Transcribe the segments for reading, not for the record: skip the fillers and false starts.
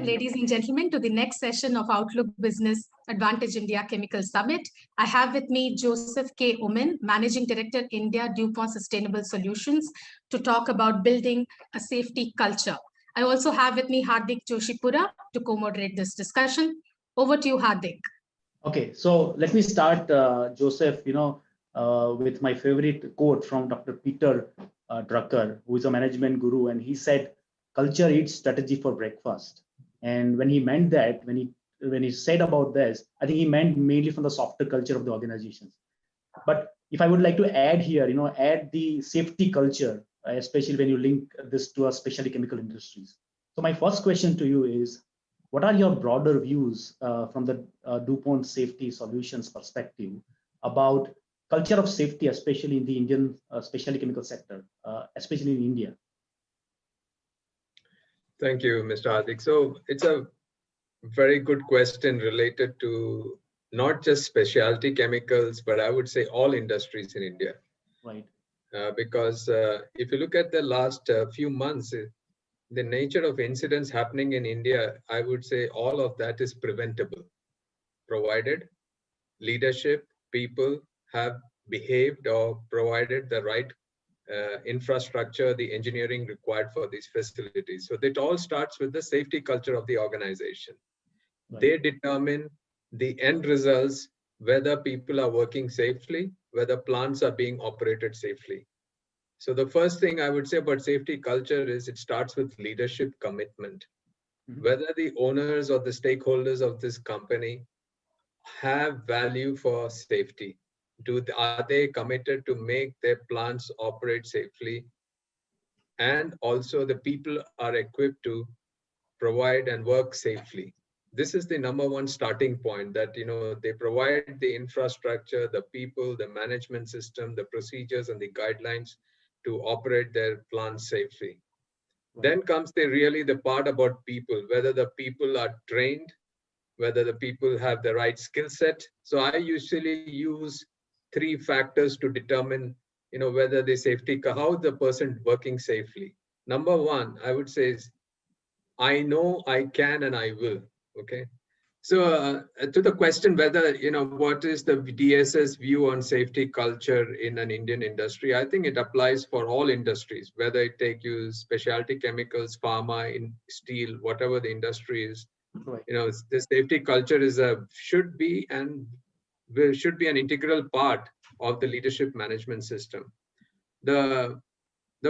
Welcome, ladies and gentlemen, to the next session of Outlook Business Advantage India Chemical Summit. I have with me Joseph K. Oommen, Managing Director, India, DuPont Sustainable Solutions, to talk about building a safety culture. I also have with me Hardik Joshipura to co-moderate this discussion. Over to you, Hardik. Okay, so let me start, Joseph, with my favorite quote from Dr. Peter Drucker, who is a management guru, and he said, "Culture eats strategy for breakfast." And when he meant that, when he said about this, I think he meant mainly from the softer culture of the organizations. But if I would like to add here, add the safety culture, especially when you link this to a specialty chemical industries. So my first question to you is, what are your broader views from the DuPont Safety Solutions perspective about culture of safety, especially in the Indian specialty chemical sector, especially in India? Thank you, Mr. Hardik. So it's a very good question related to not just specialty chemicals, but I would say all industries in India. Right. Because if you look at the last few months, the nature of incidents happening in India, I would say all of that is preventable, provided leadership, people have behaved or provided the right infrastructure, the engineering required for these facilities. So it all starts with the safety culture of the organization. Right. They determine the end results, whether people are working safely, whether plants are being operated safely. So the first thing I would say about safety culture is it starts with leadership commitment. Mm-hmm. Whether the owners or the stakeholders of this company have value for safety. Are they committed to make their plants operate safely? And also the people are equipped to provide and work safely. This is the number one starting point, that they provide the infrastructure, the people, the management system, the procedures and the guidelines to operate their plants safely. Right. Then comes the part about people, whether the people are trained, whether the people have the right skill set. So I usually use 3 factors to determine, whether the safety, how the person working safely. Number 1, I would say is, I know, I can, and I will. Okay. So to the question whether, what is the DSS view on safety culture in an Indian industry, I think it applies for all industries, whether it take you specialty chemicals, pharma, in steel, whatever the industry is. Right. The safety culture should be an integral part of the leadership management system. The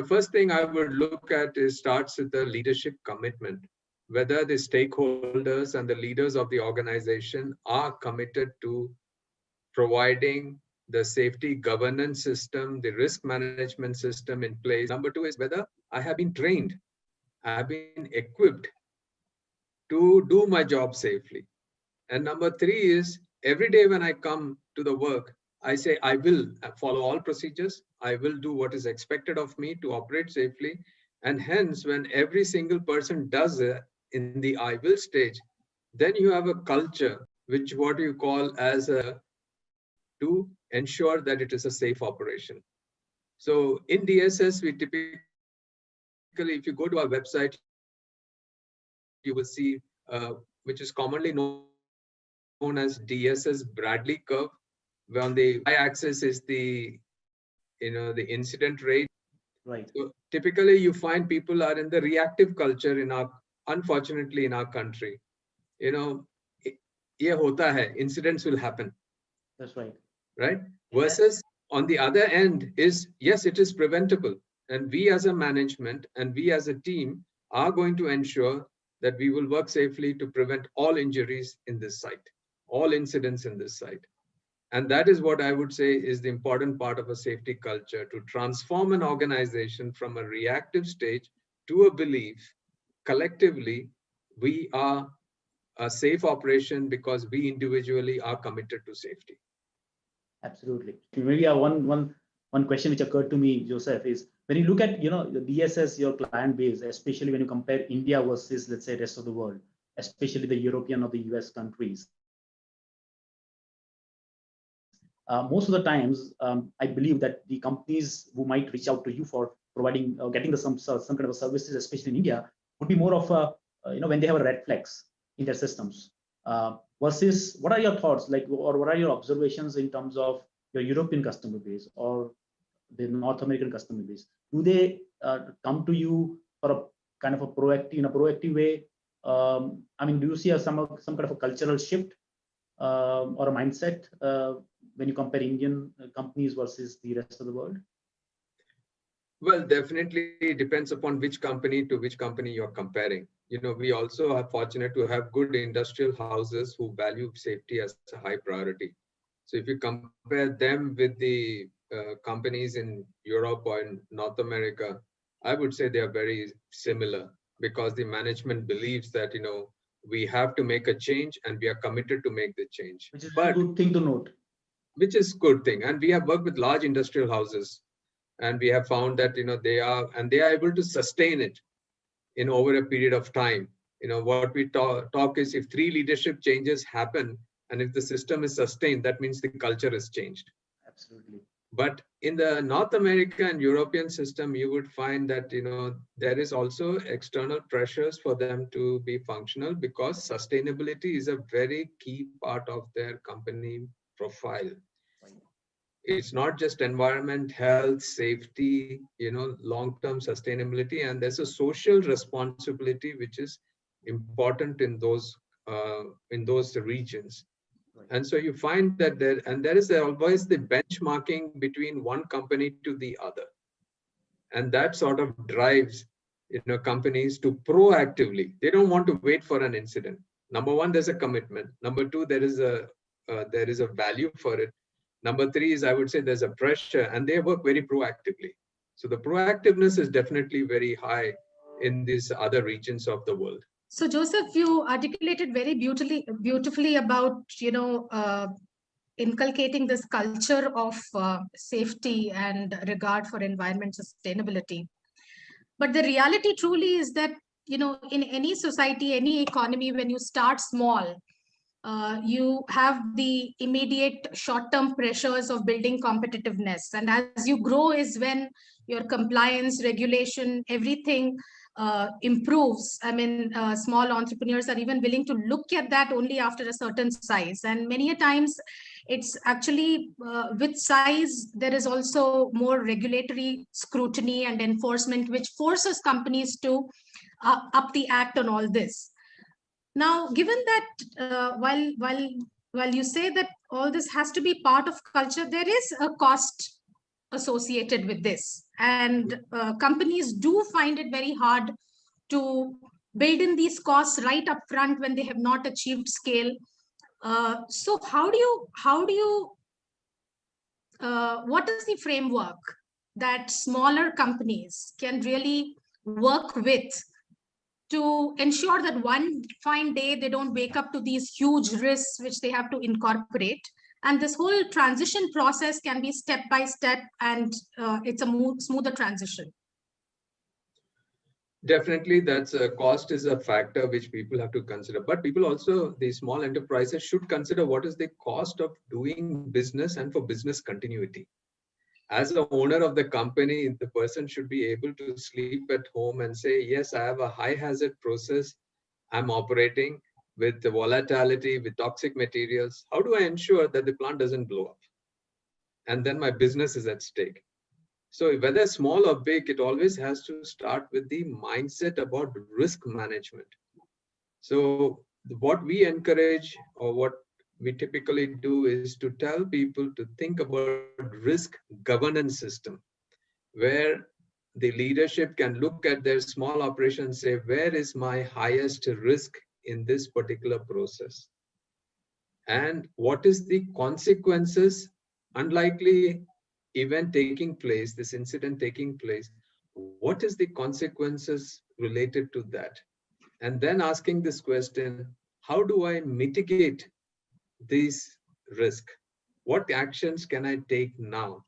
first thing I would look at starts with the leadership commitment. Whether the stakeholders and the leaders of the organization are committed to providing the safety governance system, the risk management system in place. Number 2 is whether I have been trained, I have been equipped to do my job safely. And number 3 is, every day when I come to the work, I say I will follow all procedures, I will do what is expected of me to operate safely. And hence, when every single person does it in the I will stage, then you have a culture which what you call as to ensure that it is a safe operation. So in DSS, we typically, if you go to our website, you will see, which is commonly known as DSS Bradley curve, where on the y-axis is the incident rate. Right. So typically, you find people are in the reactive culture unfortunately in our country. Ye hota hai, incidents will happen. That's right. Right. Versus on the other end is, yes, it is preventable, and we as a management and we as a team are going to ensure that we will work safely to prevent all injuries in this site, all incidents in this site. And that is what I would say is the important part of a safety culture, to transform an organization from a reactive stage to a belief, collectively, we are a safe operation because we individually are committed to safety. Absolutely. Maybe one question which occurred to me, Joseph, is when you look at, the DSS, your client base, especially when you compare India versus, let's say, rest of the world, especially the European or the US countries. Most of the times, I believe that the companies who might reach out to you for providing or getting some kind of services, especially in India, would be more of when they have red flags in their systems, versus what are your thoughts, like, or what are your observations in terms of your European customer base or the North American customer base? Do they come to you for a kind of a proactive way? I mean, do you see some kind of a cultural shift or a mindset when you compare Indian companies versus the rest of the world? Well, definitely it depends upon which company to which company you're comparing. We also are fortunate to have good industrial houses who value safety as a high priority. So if you compare them with the companies in Europe or in North America, I would say they are very similar, because the management believes that, we have to make a change and we are committed to make the change. Which is a good thing to note. Which is good thing. And we have worked with large industrial houses, and we have found that, they are able to sustain it in over a period of time. What we talk is, if 3 leadership changes happen, and if the system is sustained, that means the culture is changed. Absolutely. But in the North American and European system, you would find that, there is also external pressures for them to be functional, because sustainability is a very key part of their company profile. It's not just environment, health, safety, long-term sustainability, and there's a social responsibility which is important in those regions. Right. And so you find that there is always the benchmarking between one company to the other, and that sort of drives companies to proactively. They don't want to wait for an incident. Number one, there's a commitment. Number two, there is a value for it. Number three is, I would say, there's a pressure, and they work very proactively. So the proactiveness is definitely very high in these other regions of the world. So Joseph, you articulated very beautifully about, inculcating this culture of safety and regard for environment sustainability. But the reality truly is that, in any society, any economy, when you start small, you have the immediate short-term pressures of building competitiveness. And as you grow is when your compliance, regulation, everything improves. I mean, small entrepreneurs are even willing to look at that only after a certain size. And many a times it's actually with size, there is also more regulatory scrutiny and enforcement, which forces companies to up the act on all this. Now, given that while you say that all this has to be part of culture, there is a cost associated with this. And companies do find it very hard to build in these costs right up front when they have not achieved scale. So how do you what is the framework that smaller companies can really work with to ensure that one fine day they don't wake up to these huge risks which they have to incorporate, and this whole transition process can be step by step, and it's a smoother transition? Definitely, that's a cost is a factor which people have to consider. But people also, the small enterprises, should consider what is the cost of doing business and for business continuity. As the owner of the company, the person should be able to sleep at home and say, yes, I have a high hazard process I'm operating with the volatility, with toxic materials. How do I ensure that the plant doesn't blow up? And then my business is at stake. So whether small or big, it always has to start with the mindset about risk management. So what we encourage, or what we typically do, is to tell people to think about risk governance system, where the leadership can look at their small operation and say, where is my highest risk in this particular process? And what is the consequences, unlikely event taking place, this incident taking place, what is the consequences related to that? And then asking this question, how do I mitigate this risk? What actions can I take now?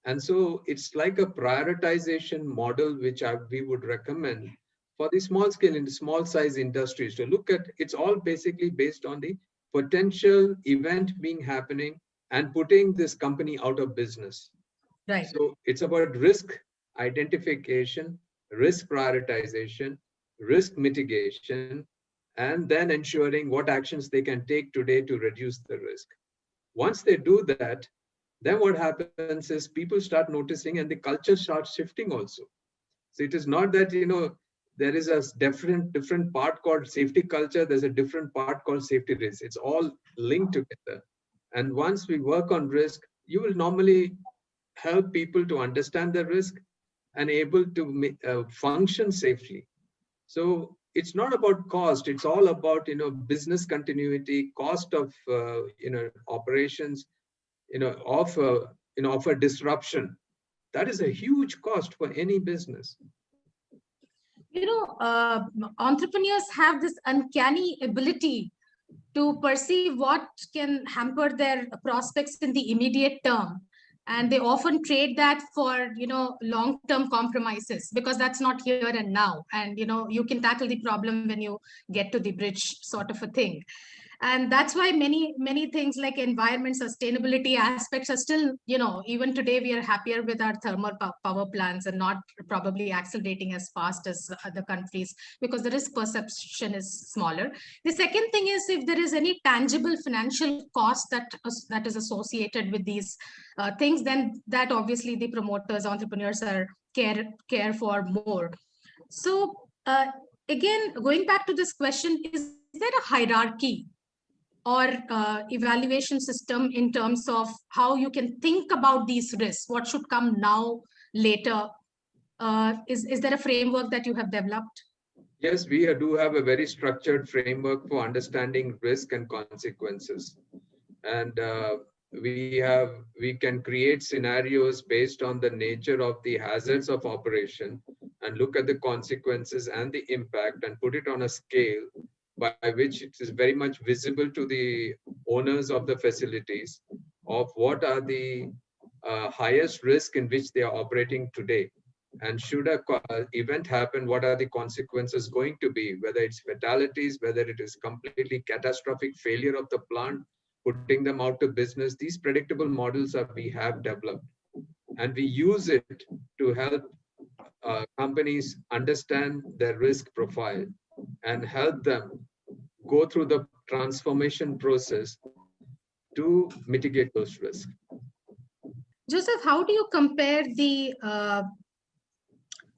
And so it's like a prioritization model, which we would recommend for the small scale and small size industries to look at. It's all basically based on the potential event being happening and putting this company out of business. Right. So it's about risk identification, risk prioritization, risk mitigation, and then ensuring what actions they can take today to reduce the risk. Once they do that, then what happens is people start noticing and the culture starts shifting also. So it is not that, there is a different part called safety culture. There's a different part called safety risk. It's all linked together. And once we work on risk, you will normally help people to understand the risk and able to function safely. So it's not about cost. It's all about, business continuity, cost of, operations, of a disruption. That is a huge cost for any business. Entrepreneurs have this uncanny ability to perceive what can hamper their prospects in the immediate term. And they often trade that for, long-term compromises, because that's not here and now. And, you can tackle the problem when you get to the bridge, sort of a thing. And that's why many things like environment sustainability aspects are still, even today we are happier with our thermal power plants and not probably accelerating as fast as other countries, because the risk perception is smaller. The second thing is, if there is any tangible financial cost that is associated with these things, then that obviously the promoters, entrepreneurs are care for more. So again, going back to this question, is there a hierarchy or evaluation system in terms of how you can think about these risks? What should come now, later? Is there a framework that you have developed? Yes, we do have a very structured framework for understanding risk and consequences. And we can create scenarios based on the nature of the hazards of operation and look at the consequences and the impact and put it on a scale by which it is very much visible to the owners of the facilities of what are the highest risk in which they are operating today. And should an event happen, what are the consequences going to be, whether it's fatalities, whether it is completely catastrophic failure of the plant, putting them out of business. These predictable models we have developed, and we use it to help companies understand their risk profile and help them go through the transformation process to mitigate those risks. Joseph, how do you compare the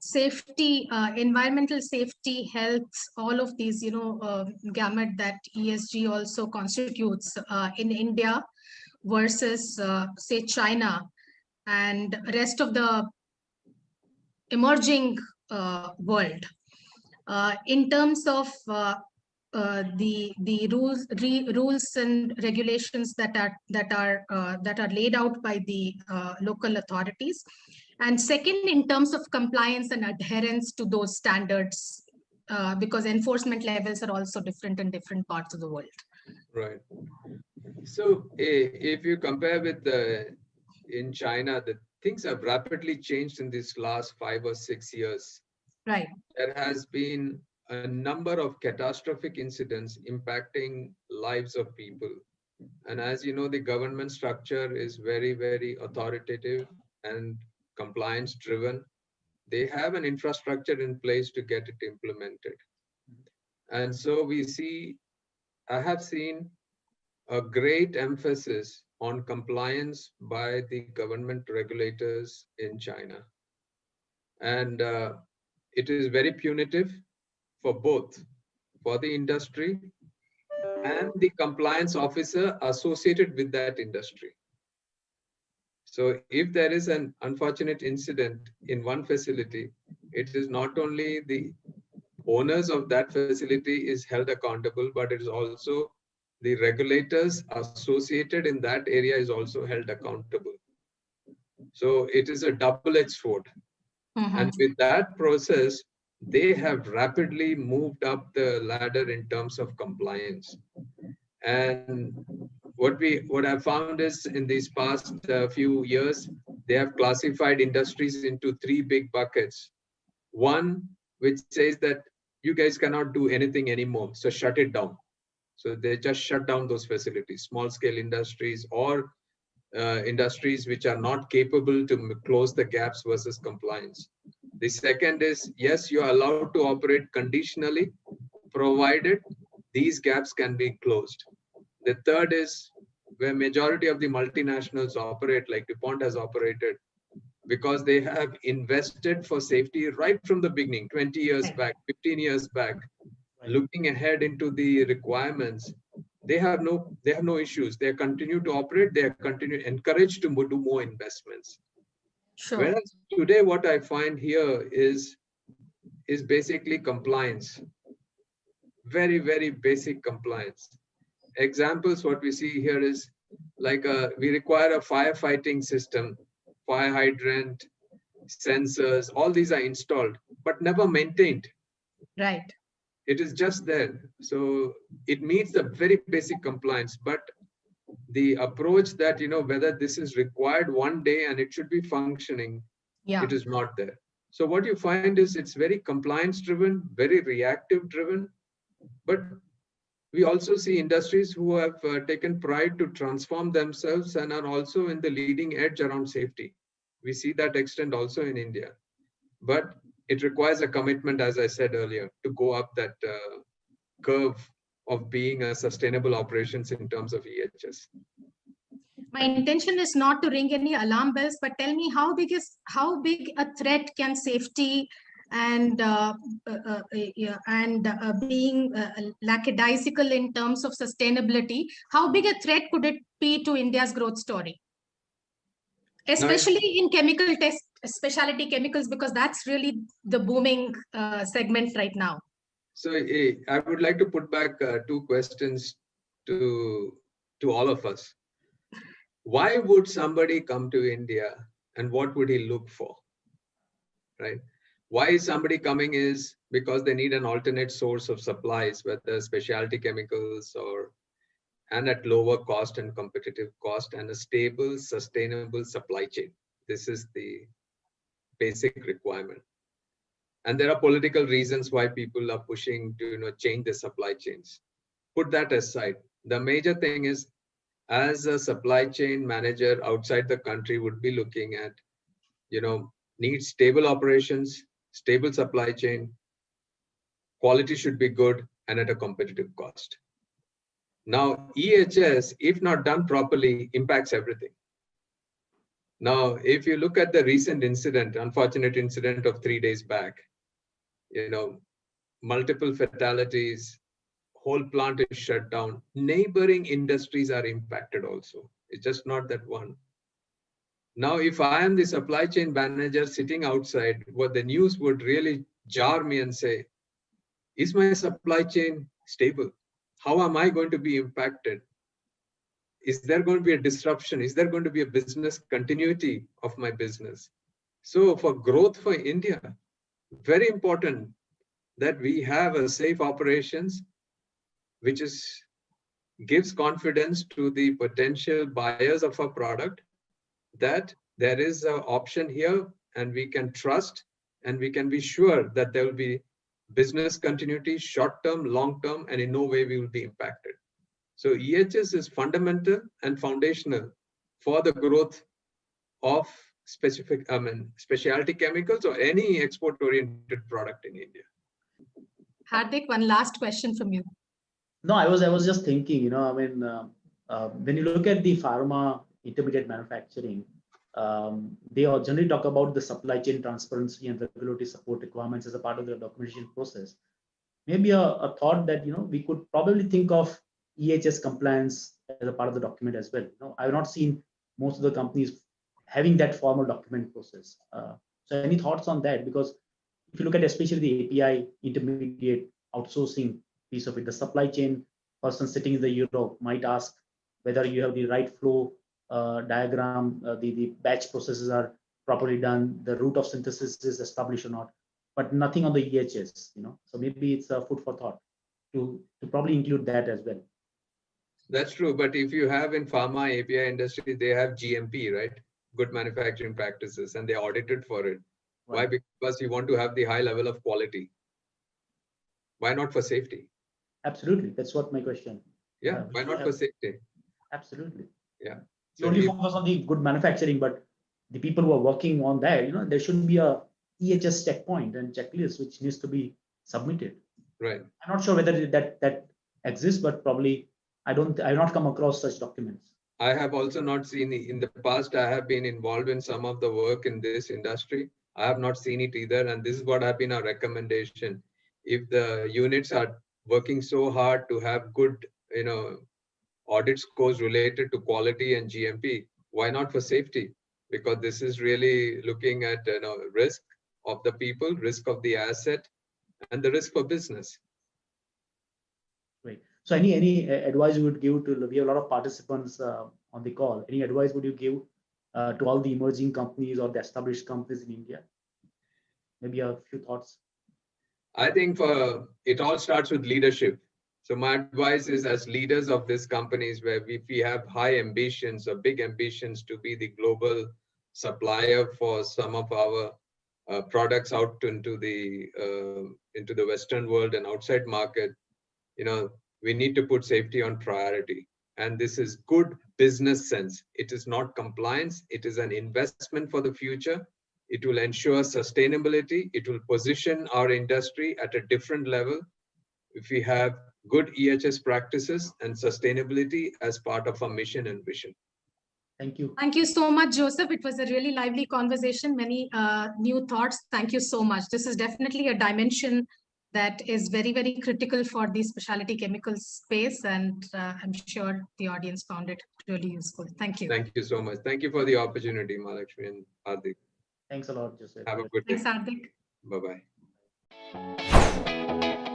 safety, environmental safety, health, all of these, gamut that ESG also constitutes in India versus, say, China and rest of the emerging world, in terms of the rules and regulations that are laid out by the local authorities, and second, in terms of compliance and adherence to those standards, because enforcement levels are also different in different parts of the world. Right. So if you compare with in China, the things have rapidly changed in these last 5 or 6 years. Right. There has been a number of catastrophic incidents impacting lives of people. And as you know, the government structure is very, very authoritative and compliance driven. They have an infrastructure in place to get it implemented. And so I have seen a great emphasis on compliance by the government regulators in China. And it is very punitive for both, for the industry and the compliance officer associated with that industry. So if there is an unfortunate incident in one facility, it is not only the owners of that facility is held accountable, but it is also the regulators associated in that area is also held accountable. So it is a double-edged sword. Mm-hmm. And with that process, they have rapidly moved up the ladder in terms of compliance. And what I've found is in these past few years, they have classified industries into 3 big buckets. One, which says that you guys cannot do anything anymore, so shut it down. So they just shut down those facilities, small scale industries or industries which are not capable to close the gaps versus compliance. The second is, yes, you are allowed to operate conditionally, provided these gaps can be closed. The third is where majority of the multinationals operate, like DuPont has operated, because they have invested for safety right from the beginning, 20 years back, 15 years back, looking ahead into the requirements. They have no issues. They continue to operate. They are encouraged to do more investments. Sure. Whereas today, what I find here is basically compliance. Very, very basic compliance. Examples, what we see here is like we require a firefighting system, fire hydrant, sensors, all these are installed, but never maintained. Right. It is just there. So it meets the very basic compliance, but the approach that, whether this is required one day and it should be functioning, it is not there. So what you find is it's very compliance driven, very reactive driven, but we also see industries who have taken pride to transform themselves and are also in the leading edge around safety. We see that extent also in India. But it requires a commitment, as I said earlier, to go up that curve of being a sustainable operations in terms of EHS. My intention is not to ring any alarm bells, but tell me how big a threat can safety and being lackadaisical in terms of sustainability, how big a threat could it be to India's growth story? Especially in chemical test, specialty chemicals, because that's really the booming segment right now. So I would like to put back two questions to all of us. Why would somebody come to India and what would he look for? Right? Why is somebody coming is because they need an alternate source of supplies, whether specialty chemicals and at lower cost and competitive cost and a stable, sustainable supply chain. This is the basic requirement. And there are political reasons why people are pushing to change the supply chains. Put that aside. The major thing is, as a supply chain manager outside the country would be looking at, need stable operations, stable supply chain, quality should be good and at a competitive cost. Now, EHS, if not done properly, impacts everything. Now, if you look at the recent incident, unfortunate incident of 3 days back, multiple fatalities, whole plant is shut down. Neighboring industries are impacted also. It's just not that one. Now, if I am the supply chain manager sitting outside, what the news would really jar me and say, is my supply chain stable? How am I going to be impacted? Is there going to be a disruption? Is there going to be a business continuity of my business? So for growth for India, very important that we have a safe operations, which gives confidence to the potential buyers of our product that there is an option here and we can trust and we can be sure that there will be business continuity, short-term, long-term, and in no way we will be impacted. So EHS is fundamental and foundational for the growth of specialty chemicals or any export-oriented product in India. Hardik, one last question from you. No, I was just thinking, when you look at the pharma intermediate manufacturing, they all generally talk about the supply chain transparency and regulatory support requirements as a part of the documentation process. Maybe a thought that we could probably think of EHS compliance as a part of the document as well. I have not seen most of the companies having that formal document process. So any thoughts on that? Because if you look at especially the API intermediate outsourcing piece of it, the supply chain person sitting in the Europe might ask whether you have the right flow diagram, the batch processes are properly done, the route of synthesis is established or not, but nothing on the EHS. So maybe it's a food for thought to probably include that as well. That's true, but if you have in pharma API industry, they have GMP, right? Good manufacturing practices, and they audited for it. Right. Why? Because you want to have the high level of quality. Why not for safety? Absolutely, that's what my question. Yeah, why not for safety? Absolutely. Yeah. So you only focus on the good manufacturing, but the people who are working on that, there should be a EHS checkpoint and checklist which needs to be submitted. Right. I'm not sure whether that exists, but probably I've not come across such documents. I have also not seen it. In the past, I have been involved in some of the work in this industry. I have not seen it either. And this is what have been our recommendation. If the units are working so hard to have good, audit scores related to quality and GMP, why not for safety? Because this is really looking at risk of the people, risk of the asset, and the risk for business. Right. So any advice you would give to, we have a lot of participants on the call. Any advice would you give to all the emerging companies or the established companies in India? Maybe a few thoughts. I think it all starts with leadership. So my advice is, as leaders of these companies, where we have high ambitions or big ambitions to be the global supplier for some of our products out into the Western world and outside market, we need to put safety on priority. And this is good business sense. It is not compliance. It is an investment for the future. It will ensure sustainability. It will position our industry at a different level if we have good EHS practices and sustainability as part of our mission and vision. Thank you. Thank you so much, Joseph. It was a really lively conversation, many new thoughts. Thank you so much. This is definitely a dimension that is very, very critical for the specialty chemicals space. And I'm sure the audience found it really useful. Thank you. Thank you so much. Thank you for the opportunity, Mahalakshmi and Hardik. Thanks a lot, Joseph. Have a good day. Thanks, Hardik. Bye-bye.